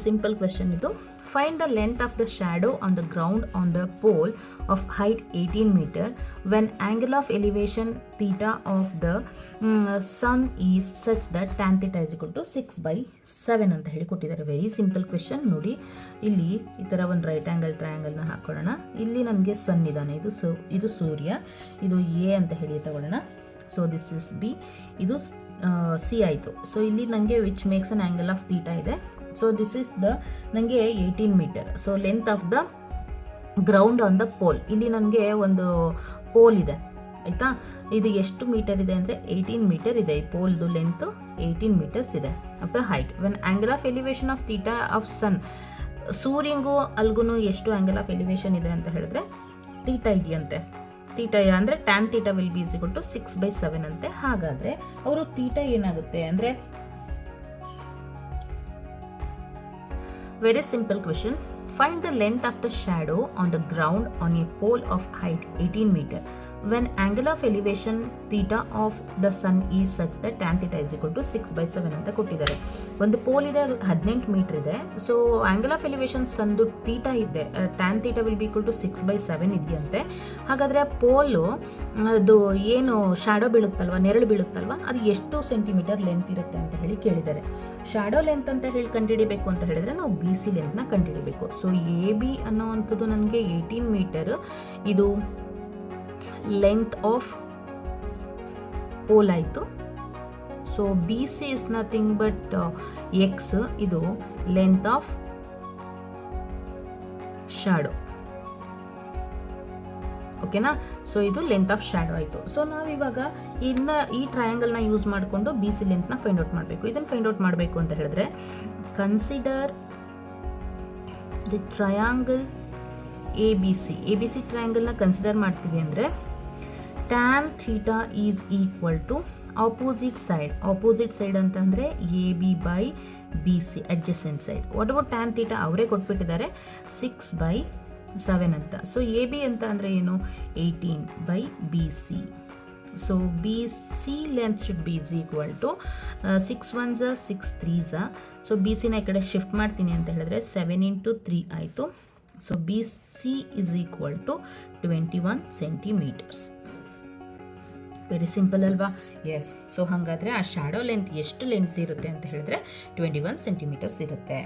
Simple question ಇದು. Find the length of the shadow on the ground on the pole of height 18 meter when angle of elevation theta of the sun is such that tan theta is equal to 6/7 ಅಂತ ಹೇಳಿ ಕೊಟ್ಟಿದ್ದಾರೆ. Very simple question. ನೋಡಿ ಇಲ್ಲಿ ಈ ಥರ ಒಂದು right angle ಟ್ರಯಾಂಗಲ್ನ ಹಾಕೊಳ್ಳೋಣ. ಇಲ್ಲಿ ನನಗೆ ಸನ್ ಇದ್ದಾನೆ, ಇದು ಸೂರ್ಯ, ಇದು ಎ ಅಂತ ಹೇಳಿ ತಗೊಳ್ಳೋಣ. ಸೊ ದಿಸ್ ಇಸ್ ಬಿ, ಇದು ಸಿ ಆಯಿತು. ಸೊ ಇಲ್ಲಿ ನನಗೆ which makes an angle of theta ಇದೆ. ಸೊ ದಿಸ್ ಇಸ್ ದ ನನಗೆ 18 metre. So length of the ground on the pole, ಇಲ್ಲಿ ನನಗೆ ಒಂದು ಪೋಲ್ ಇದೆ ಆಯಿತಾ. ಇದು ಎಷ್ಟು ಮೀಟರ್ ಇದೆ ಅಂದರೆ 18 ಮೀಟರ್ ಇದೆ. ಈ ಪೋಲ್ದು ಲೆಂತ್ 18 ಮೀಟರ್ಸ್ ಇದೆ of the height. When angle of elevation of theta of sun, ಸೂರ್ಯಂಗೂ ಅಲ್ಗೂ ಎಷ್ಟು ಆ್ಯಂಗಲ್ ಆಫ್ ಎಲಿವೇಶನ್ ಇದೆ ಅಂತ ಹೇಳಿದ್ರೆ ಥೀಟಾ ಇದೆಯಂತೆ. ಥೀಟಾ ಅಂದರೆ tan theta will be is equal to 6/7 ಅಂತೆ. ಹಾಗಾದರೆ ಅವರು ಥೀಟಾ ಏನಾಗುತ್ತೆ ಅಂದರೆ, very simple question. Find the length of the shadow on the ground on a pole of height 18 meter when angle of elevation theta of the sun is such that tan theta is equal to 6/7 ಅಂತ ಕೊಟ್ಟಿದ್ದಾರೆ. ಒಂದು pole ಇದೆ, ಅದು 18 metre ಇದೆ. So angle of elevation ಸಂದು theta ಇದೆ, tan theta will be equal to 6/7 ಇದೆಯಂತೆ. ಹಾಗಾದರೆ ಆ ಪೋಲು ಅದು ಏನು ಶಾಡೋ ಬೀಳುತ್ತಲ್ವ, ನೆರಳು ಬೀಳುತ್ತಲ್ವ, ಅದು ಎಷ್ಟು ಸೆಂಟಿಮೀಟರ್ ಲೆಂತ್ ಇರುತ್ತೆ ಅಂತ ಹೇಳಿ ಕೇಳಿದ್ದಾರೆ. ಶಾಡೋ ಲೆಂತ್ ಅಂತ ಹೇಳಿ ಕಂಡುಹಿಡಿಬೇಕು ಅಂತ ಹೇಳಿದ್ರೆ ನಾವು ಬಿ ಸಿ ಲೆಂತ್ನ ಕಂಡುಹಿಡಿಬೇಕು. ಸೊ ಎ ಬಿ ಅನ್ನೋವಂಥದ್ದು ನನಗೆ 18 ಮೀಟರ್, ಇದು ಲೆಂತ್ ಆಫ್ ಪೋಲ್ ಆಯಿತು. So B C is nothing but X, ಇದು ಲೆಂತ್ ಆಫ್ ಶಾಡೋ. ಓಕೆನಾ. ಸೊ ಇದು ಲೆಂತ್ ಆಫ್ ಶಾಡೋ ಆಯಿತು. ಸೊ ನಾವಿವಾಗ ಈ ಟ್ರಯಾಂಗಲ್ನ ಯೂಸ್ ಮಾಡಿಕೊಂಡು ಬಿ ಸಿ ಲೆಂತ್ನ ಫೈಂಡ್ ಔಟ್ ಮಾಡಬೇಕು. ಇದನ್ನು ಫೈಂಡ್ ಔಟ್ ಮಾಡಬೇಕು ಅಂತ ಹೇಳಿದ್ರೆ consider the triangle A B C ಟ್ರಯಾಂಗಲ್ನ ಕನ್ಸಿಡರ್ ಮಾಡ್ತೀವಿ ಅಂದರೆ tan theta is equal to opposite side ಅಂತಂದರೆ A B by B C adjacent side. What about tan theta ಅವರೇ ಕೊಟ್ಬಿಟ್ಟಿದ್ದಾರೆ 6/7 ಅಂತ. ಸೊ ಎ ಬಿ ಅಂತ ಅಂದರೆ ಏನು, 18/BC. So B C length should be is equal to 6 1s 6 3s. So B ಸಿನ ಈ ಕಡೆ shift ಮಾಡ್ತೀನಿ ಅಂತ ಹೇಳಿದ್ರೆ 7 × 3 ಆಯಿತು. So B C is equal to 21 centimetres. Very simple ಅಲ್ವಾ? ಎಸ್. ಸೊ ಹಾಗಾದರೆ ಆ ಶಾಡೋ ಲೆಂತ್ ಎಷ್ಟು ಲೆಂತ್ ಇರುತ್ತೆ ಅಂತ ಹೇಳಿದ್ರೆ 21 ಸೆಂಟಿಮೀಟರ್ಸ್ ಇರುತ್ತೆ.